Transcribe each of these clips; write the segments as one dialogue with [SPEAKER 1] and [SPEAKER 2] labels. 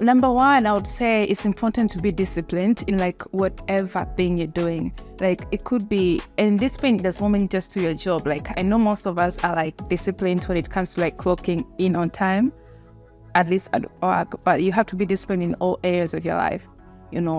[SPEAKER 1] Number one, I would say it's important to be disciplined in like whatever thing you're doing. Like it could be, and discipline doesn't mean just to your job. Like I know most of us are like disciplined when it comes to like clocking in on time, at least at work, but you have to be disciplined in all areas of your life.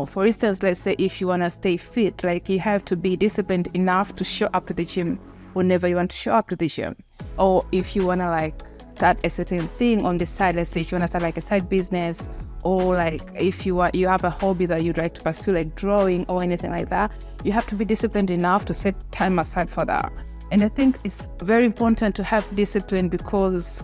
[SPEAKER 1] For instance, let's say if you want to stay fit, like you have to be disciplined enough to show up to the gym whenever you want to show up to the gym. Or if you want to like start a certain thing on the side, let's say if you want to start like a side business, or like if you have a hobby that you'd like to pursue, like drawing or anything like that, you have to be disciplined enough to set time aside for that. And I think it's very important to have discipline because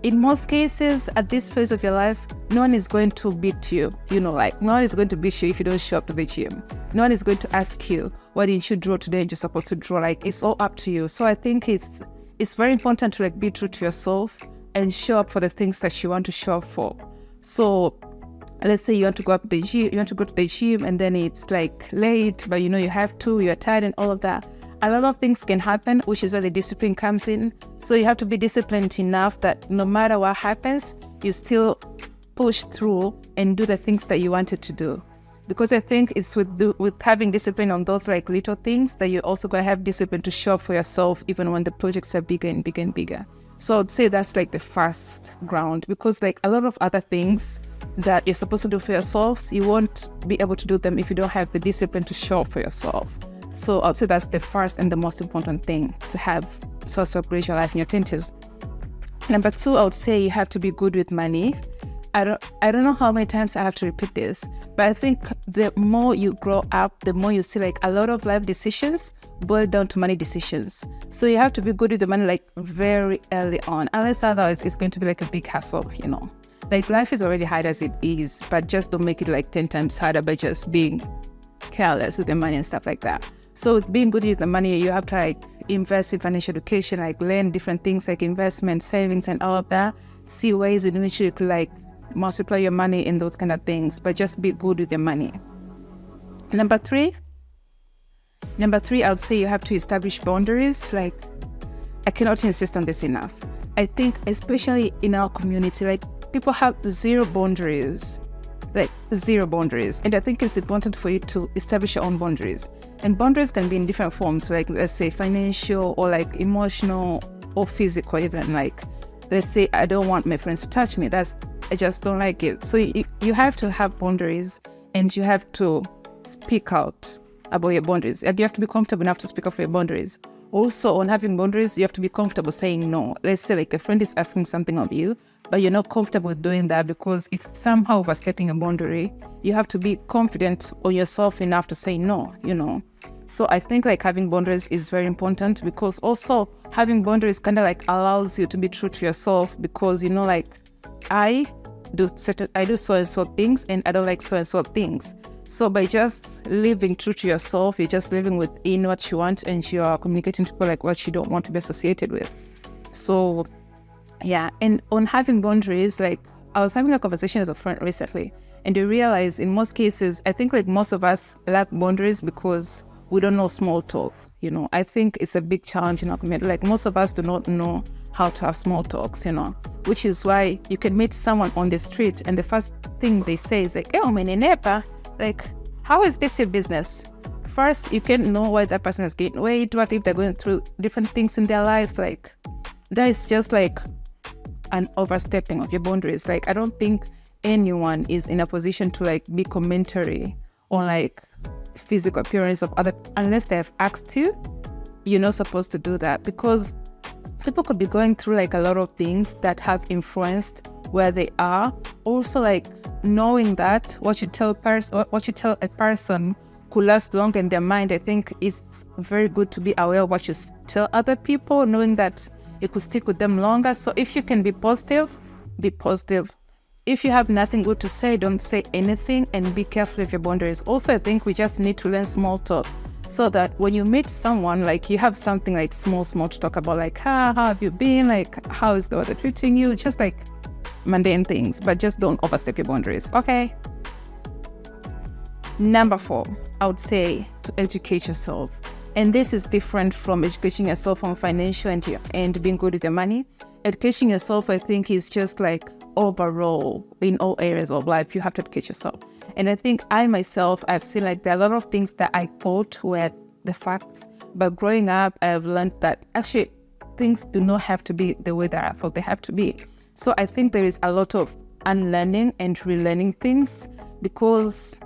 [SPEAKER 1] in most cases at this phase of your life, no one is going to beat you. Like no one is going to beat you if you don't show up to the gym. No one is going to ask you, why didn't you draw today? You're supposed to draw. Like it's all up to you. So I think it's very important to like be true to yourself and show up for the things that you want to show up for. So let's say you want to go to the gym and then it's like late, but you have to, you're tired and all of that. A lot of things can happen, which is where the discipline comes in. So you have to be disciplined enough that no matter what happens, you still push through and do the things that you wanted to do. Because I think it's with having discipline on those like little things that you're also going to have discipline to show up for yourself even when the projects are bigger and bigger and bigger. So I'd say that's like the first ground, because like a lot of other things that you're supposed to do for yourselves, you won't be able to do them if you don't have the discipline to show up for yourself. So I'd say that's the first and the most important thing to have so to upgrade your life in your 20s. Number two, I would say you have to be good with money. I don't know how many times I have to repeat this, but I think the more you grow up, the more you see like a lot of life decisions boil down to money decisions. So you have to be good with the money like very early on, unless otherwise it's going to be like a big hassle, Like life is already hard as it is, but just don't make it like 10 times harder by just being careless with the money and stuff like that. So with being good with the money, you have to like invest in financial education, like learn different things like investment, savings and all of that. See ways in which you could like multiply your money in those kind of things, but just be good with your money. Number three, I would say you have to establish boundaries. Like I cannot insist on this enough. I think especially in our community, like people have zero boundaries. And I think it's important for you to establish your own boundaries. And boundaries can be in different forms, like let's say financial or like emotional or physical even. Like let's say I don't want my friends to touch me. I just don't like it. So you have to have boundaries and you have to speak out about your boundaries. And you have to be comfortable enough to speak up for your boundaries. Also, on having boundaries, you have to be comfortable saying no. Let's say like a friend is asking something of you, but you're not comfortable with doing that because it's somehow overstepping a boundary. You have to be confident on yourself enough to say no, So I think like having boundaries is very important, because also having boundaries kind of like allows you to be true to yourself, because like I do so and so things and I don't like so and so things. So by just living true to yourself, you're just living within what you want and you're communicating to people like what you don't want to be associated with. So yeah, and on having boundaries, like I was having a conversation with a friend recently and I realized in most cases, I think like most of us lack boundaries because we don't know small talk. I think it's a big challenge in our community. Like most of us do not know how to have small talks, which is why you can meet someone on the street and the first thing they say is like, "Oh, my nepa, like, how is this your business?" First, you can't know why that person is gained weight, what if they're going through different things in their lives. Like, that is just like an overstepping of your boundaries. Like, I don't think anyone is in a position to like be commentary on like physical appearance of other, unless they have asked you. You're not supposed to do that, because people could be going through like a lot of things that have influenced where they are. Also, like knowing that what you tell a person could last long in their mind. I think it's very good to be aware of what you tell other people, knowing that it could stick with them longer. So if you can be positive, be positive. If you have nothing good to say, don't say anything, and be careful of your boundaries. Also, I think we just need to learn small talk, so that when you meet someone, like you have something like small to talk about, like, how have you been? Like, how is the weather treating you? Just like mundane things, but just don't overstep your boundaries, okay? Number 4, I would say to educate yourself. And this is different from educating yourself on financial and being good with your money. Educating yourself, I think, is just like overall in all areas of life, you have to educate yourself. And I think I myself, I've seen like there are a lot of things that I thought were the facts, but growing up, I've learned that actually things do not have to be the way that I thought they have to be. So I think there is a lot of unlearning and relearning things, because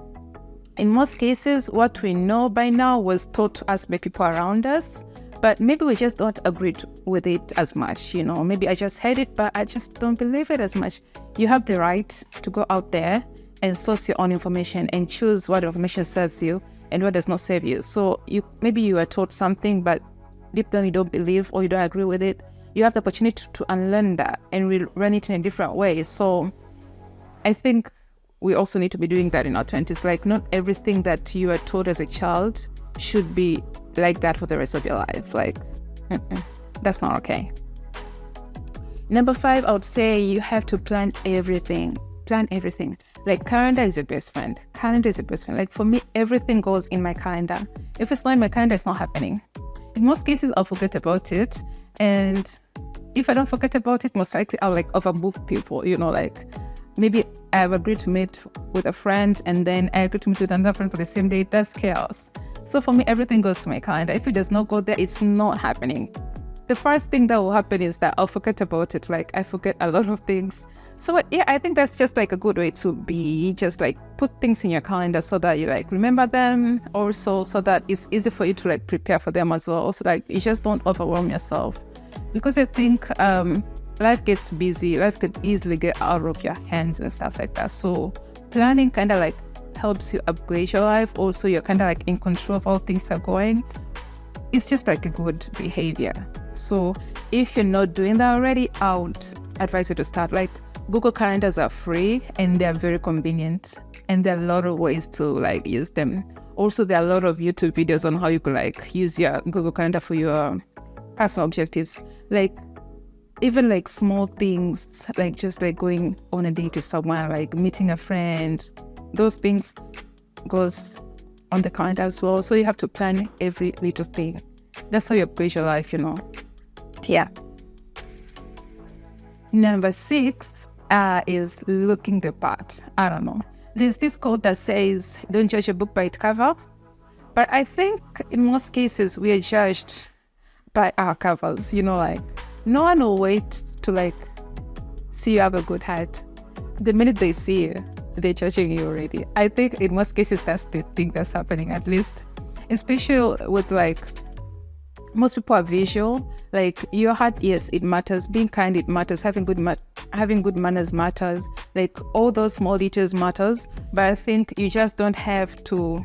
[SPEAKER 1] in most cases, what we know by now was taught to us by people around us, but maybe we just don't agree with it as much, Maybe I just heard it, but I just don't believe it as much. You have the right to go out there and source your own information and choose what information serves you and what does not serve you. So maybe you were taught something, but deep down you don't believe or you don't agree with it. You have the opportunity to unlearn that and run it in a different way. So I think we also need to be doing that in our 20s. Like, not everything that you are taught as a child should be like that for the rest of your life. Like, that's not okay. Number 5, I would say you have to plan everything. Plan everything. Like, calendar is your best friend. Like, for me, everything goes in my calendar. If it's not in my calendar, it's not happening. In most cases, I'll forget about it. And if I don't forget about it, most likely I'll like overbook people, like maybe I've agreed to meet with a friend and then I agreed to meet with another friend for the same day. That's chaos. So for me, everything goes to my calendar. If it does not go there, it's not happening. The first thing that will happen is that I'll forget about it. Like, I forget a lot of things. So yeah, I think that's just like a good way to be. Just like put things in your calendar so that you like remember them, also so that it's easy for you to like prepare for them as well. Also, like, you just don't overwhelm yourself, because I think life gets busy. Life could easily get out of your hands and stuff like that. So planning kind of like helps you upgrade your life. Also, you're kind of like in control of how things are going. It's just like a good behavior. So if you're not doing that already, I would advise you to start. Like, Google Calendars are free and they're very convenient, and there are a lot of ways to like use them. Also, there are a lot of YouTube videos on how you could like use your Google Calendar for your personal objectives. Like, even like small things, like just like going on a date with someone, like meeting a friend, those things goes on the calendar as well. So you have to plan every little thing. That's how you upgrade your life, Yeah. Number 6 is looking the part. I don't know. There's this quote that says, don't judge a book by its cover. But I think in most cases we are judged by our covers, like no one will wait to like see you have a good heart. The minute they see you, they're judging you already. I think in most cases that's the thing that's happening, at least. Especially with like, most people are visual. Like, your heart, yes, it matters. Being kind, it matters. Having good manners matters. Like, all those small details matters. But I think you just don't have to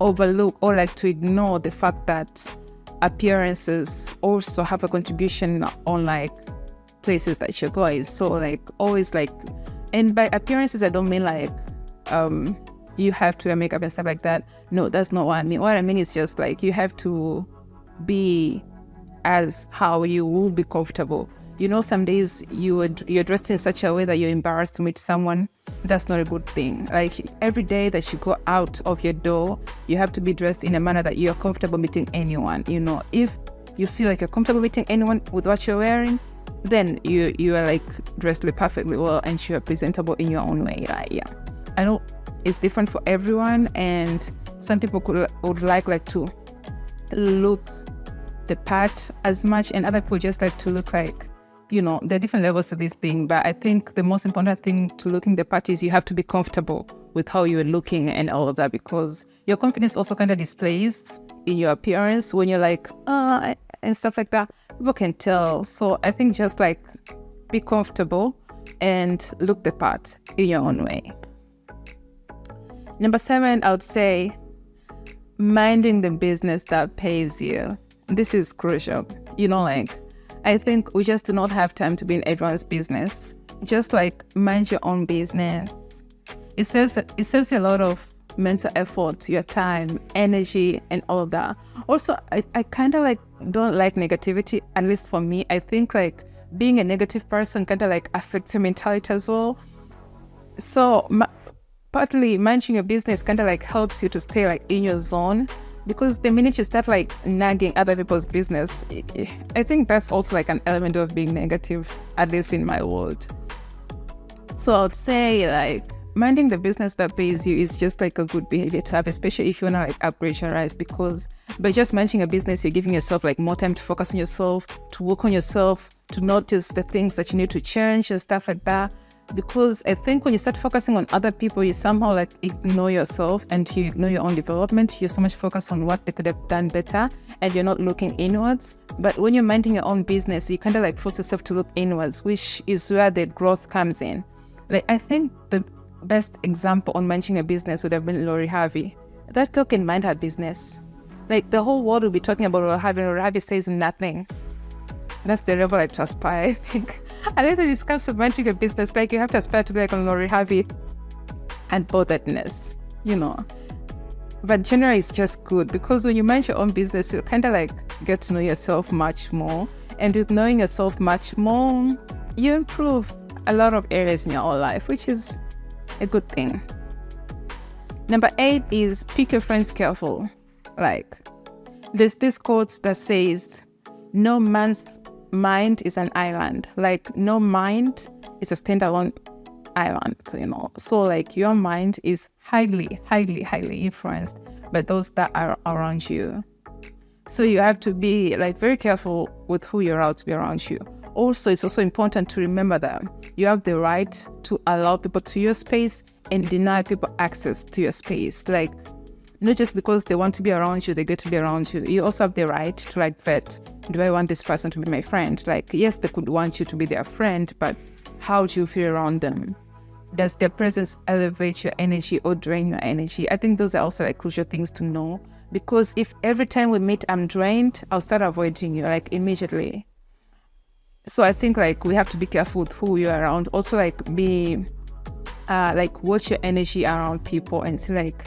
[SPEAKER 1] overlook or like to ignore the fact that appearances also have a contribution on like places that you're going. So like, always like, and by appearances I don't mean like you have to wear makeup and stuff like that. No, that's not what I mean. What I mean is just like, you have to be as how you will be comfortable. Some days you're dressed in such a way that you're embarrassed to meet someone. That's not a good thing. Like, every day that you go out of your door, you have to be dressed in a manner that you're comfortable meeting anyone. If you feel like you're comfortable meeting anyone with what you're wearing, then you are like dressed perfectly well and you're presentable in your own way. Like, yeah, I know it's different for everyone, and some people would like to look the part as much, and other people just like to look like, there are different levels to this thing. But I think the most important thing to looking the part is you have to be comfortable with how you're looking and all of that, because your confidence also kind of displays in your appearance when you're like, and stuff like that. People can tell. So I think just like be comfortable and look the part in your own way. Number 7, I would say minding the business that pays you. This is crucial. Like, I think we just do not have time to be in everyone's business. Just like mind your own business. It saves you a lot of mental effort, your time, energy, and all of that. Also, I kind of like don't like negativity, at least for me. I think like being a negative person kind of like affects your mentality as well. So partly managing your business kind of like helps you to stay like in your zone, because the minute you start like nagging other people's business, I think that's also like an element of being negative, at least in my world. So I'd say like minding the business that pays you is just like a good behavior to have, especially if you want to like upgrade your life, because by just managing a business, you're giving yourself like more time to focus on yourself, to work on yourself, to notice the things that you need to change and stuff like that. Because I think when you start focusing on other people, you somehow like ignore yourself and you ignore your own development. You're so much focused on what they could have done better and you're not looking inwards. But when you're minding your own business, you kind of like force yourself to look inwards, which is where the growth comes in. Like, I think the best example on managing a business would have been Lori Harvey. That girl can mind her business. Like, the whole world will be talking about Lori Harvey, and Lori Harvey says nothing. That's the level like to aspire, I think. Unless it comes to managing a business, like you have to aspire to be like a Lori Harvey and botheredness, you know. But generally, it's just good because when you manage your own business, you kind of like get to know yourself much more. And with knowing yourself much more, you improve a lot of areas in your own life, which is a good thing. Number 8 is pick your friends careful. Like, there's this quote that says, no man's mind is an island. Like, no mind is a standalone island, you know. So like your mind is highly, highly, highly influenced by those that are around you. So you have to be like very careful with who you're allowed to be around you. Also, it's also important to remember that you have the right to allow people to your space and deny people access to your space. Like, not just because they want to be around you, they get to be around you. You also have the right to like vet, do I want this person to be my friend? Like, yes, they could want you to be their friend, but how do you feel around them? Does their presence elevate your energy or drain your energy? I think those are also like crucial things to know, because if every time we meet I'm drained, I'll start avoiding you like immediately. So I think like we have to be careful with who you're around. Also like be like watch your energy around people and see like,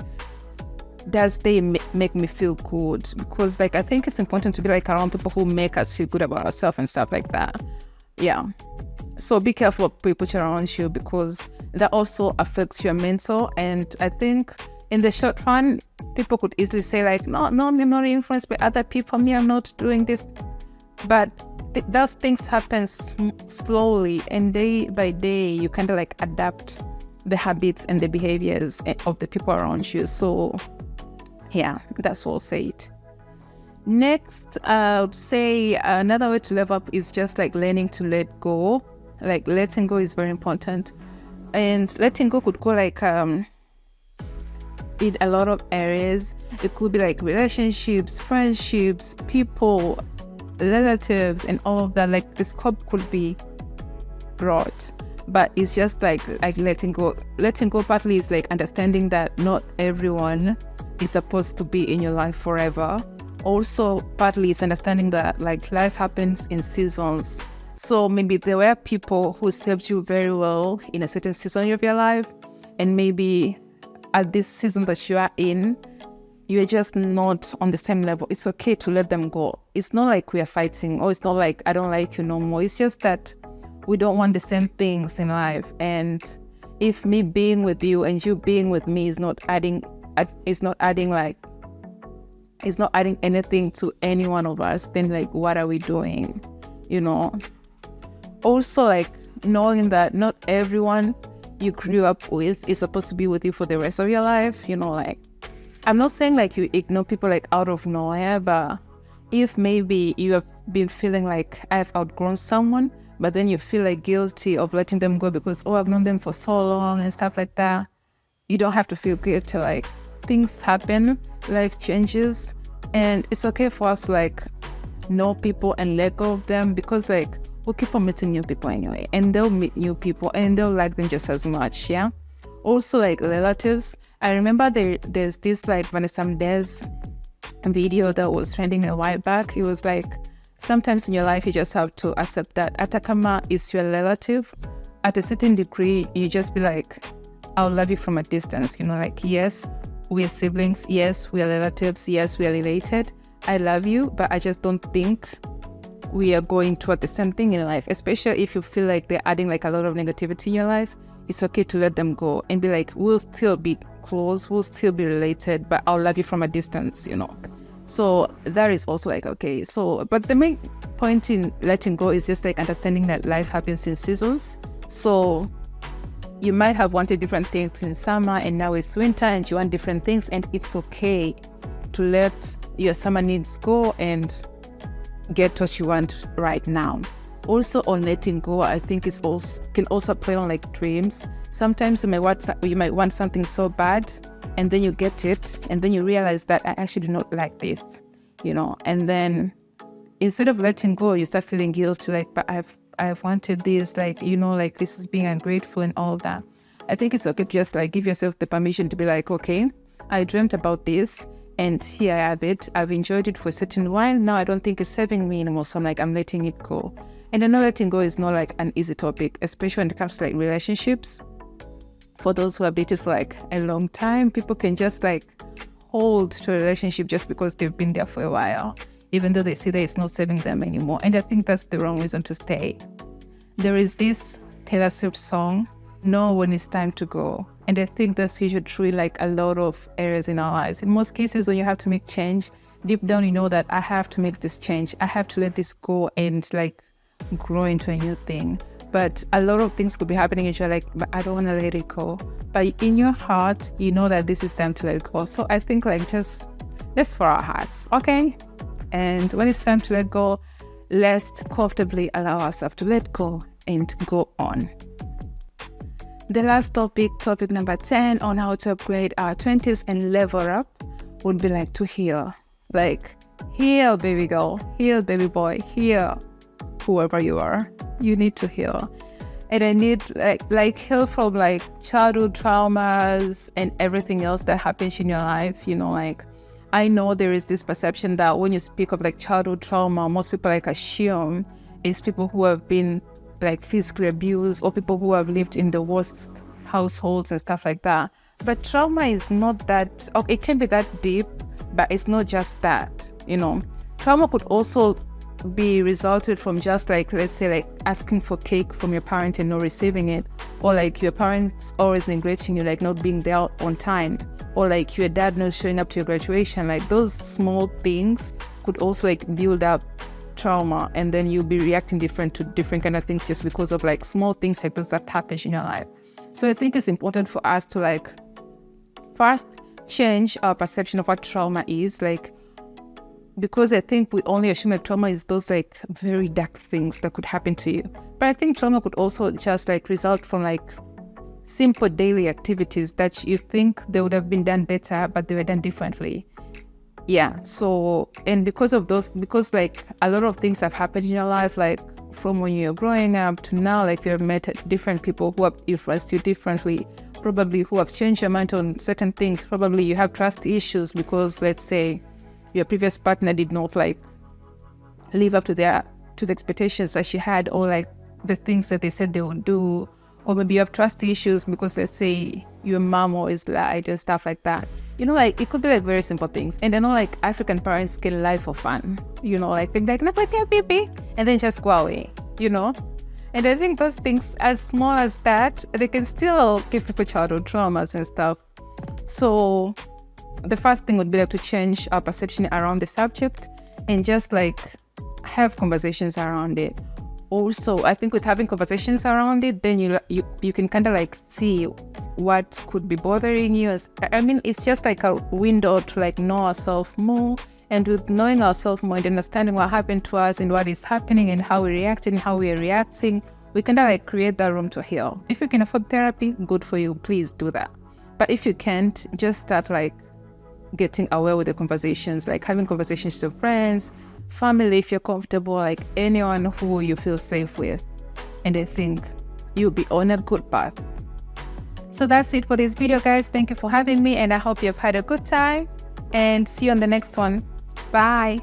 [SPEAKER 1] does they make me feel good? Because like I think it's important to be like around people who make us feel good about ourselves and stuff like that. Yeah. So be careful of people around you, because that also affects your mental. And I think in the short run, people could easily say like, no, I'm not influenced by other people. Me, I'm not doing this. But those things happen slowly, and day by day, you kind of like adapt the habits and the behaviors of the people around you. So yeah, that's what I'll say it. Next, I would say another way to level up is just like learning to let go. Like letting go is very important. And letting go could go like in a lot of areas. It could be like relationships, friendships, people, relatives, and all of that. Like the scope could be broad, but it's just like letting go. Letting go partly is like understanding that not everyone is supposed to be in your life forever. Also, partly is understanding that like life happens in seasons. So maybe there were people who served you very well in a certain season of your life, and maybe at this season that you are in, you're just not on the same level. It's okay to let them go. It's not like we are fighting, or it's not like I don't like you no more. It's just that we don't want the same things in life. And if me being with you and you being with me is not adding anything to any one of us, then like what are we doing, you know? Also like knowing that not everyone you grew up with is supposed to be with you for the rest of your life, you know. Like I'm not saying like you ignore people like out of nowhere, but if maybe you have been feeling like I've outgrown someone, but then you feel like guilty of letting them go because I've known them for so long and stuff like that, you don't have to feel guilty. Like things happen, life changes, and it's okay for us to like know people and let go of them, because like we'll keep on meeting new people anyway, and they'll meet new people and they'll like them just as much. Yeah. Also like relatives. I remember there's this like Vanessa Mdez video that was trending a while back. It was like, sometimes in your life you just have to accept that Atakama is your relative. At a certain degree, you just be like, I'll love you from a distance, you know, like yes, we're siblings, yes, we're relatives, yes, we're related, I love you, but I just don't think we are going toward the same thing in life. Especially if you feel like they're adding like a lot of negativity in your life, it's okay to let them go and be like, we'll still be close, we'll still be related, but I'll love you from a distance, you know. So that is also like okay. So but the main point in letting go is just like understanding that life happens in seasons. So you might have wanted different things in summer and now it's winter and you want different things, and it's okay to let your summer needs go and get what you want right now. Also on letting go, I think it's also can also play on like dreams. Sometimes you might want something so bad, and then you get it, and then you realize that I actually do not like this, and then instead of letting go, you start feeling guilty, like, but I've wanted this, like, like this is being ungrateful and all that. I think it's okay to just like give yourself the permission to be like, okay, I dreamt about this and here I have it. I've enjoyed it for a certain while. Now I don't think it's serving me anymore. So I'm letting it go. And I know letting go is not like an easy topic, especially when it comes to like relationships. For those who have dated for like a long time, people can just like hold to a relationship just because they've been there for a while, even though they see that it's not serving them anymore. And I think that's the wrong reason to stay. There is this Taylor Swift song, Know When It's Time to Go. And I think that's usually true like a lot of areas in our lives. In most cases, when you have to make change, deep down you know that I have to make this change. I have to let this go and like grow into a new thing. But a lot of things could be happening and you're like, but I don't want to let it go. But in your heart, you know that this is time to let it go. So I think like just let's follow our hearts, okay? And when it's time to let go, let's comfortably allow ourselves to let go and go on. The last topic number 10 on how to upgrade our 20s and level up would be like to heal. Like, heal, baby girl, heal, baby boy, heal, whoever you are. You need to heal. And I need like heal from like childhood traumas and everything else that happens in your life. Like, I know there is this perception that when you speak of like childhood trauma, most people like assume it's people who have been like physically abused or people who have lived in the worst households and stuff like that. But trauma is not that, it can be that deep, but it's not just that, Trauma could also be resulted from just like, let's say like asking for cake from your parent and not receiving it, or like your parents always neglecting you, like not being there on time, or like your dad not showing up to your graduation. Like those small things could also like build up trauma, and then you'll be reacting different to different kind of things just because of like small things like those that happen in your life. So I think it's important for us to like first change our perception of what trauma is, like, because I think we only assume that trauma is those like very dark things that could happen to you. But I think trauma could also just like result from like simple daily activities that you think they would have been done better, but they were done differently. Yeah, so, and because of those, because like a lot of things have happened in your life, like from when you're growing up to now, like you've met different people who have influenced you differently, probably who have changed your mind on certain things. Probably you have trust issues because, let's say, your previous partner did not like live up to the expectations that you had, or like the things that they said they would do. Or maybe you have trust issues because, let's say, your mom always lied and stuff like that. Like it could be like very simple things. And like African parents can lie for fun, like they're like, "Look, baby," and then just go away, And I think those things, as small as that, they can still give people childhood traumas and stuff. So the first thing would be like to change our perception around the subject and just like have conversations around it. Also, I think with having conversations around it, then you can kind of like see what could be bothering you. I mean, it's just like a window to like know ourselves more, and with knowing ourselves more and understanding what happened to us and what is happening and how we reacted and how we are reacting, we kind of like create that room to heal. If you can afford therapy, good for you, please do that. But if you can't, just start like getting aware with the conversations, like having conversations with friends, family, if you're comfortable, like anyone who you feel safe with. And I think you'll be on a good path. So that's it for this video, guys. Thank you for having me, and I hope you've had a good time, and see you on the next one. Bye.